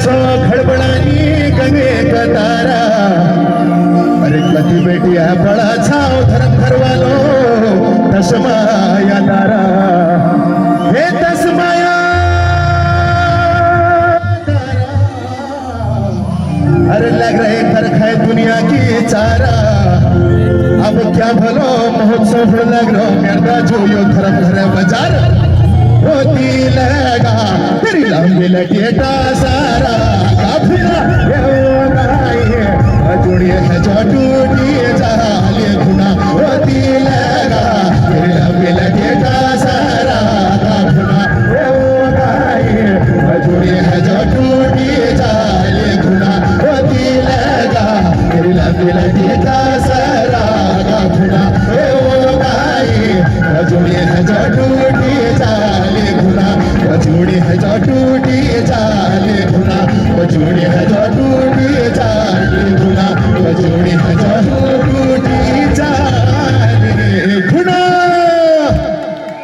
छो खळबळानी गंगेक तारा अरे कधी बेटिया बळा छाव धर्म घरवालो तसमाया तारा हे तसमाया तारा अरे लग रहे फर्क है दुनिया की चारा अब क्या भलो महोत्सव लग रहा मेरा जो यो धर्म घर बाजार होती लगा तेरी लंबी लटेटा सारा काफिला जोड़िए है जो टूटी जाले गुना होती लगा तेरी लंबी लटेटा सारा काफिला जोड़िए है जो टूटी जाले गुना होती लगा तेरी लंबी लटेटा सारा काफिला जोड़िए है जो टूटी जाले गुना जोड़ी है जो टूटी जाले गुना जोड़ी है जो टूटी जाले गुना जोड़ी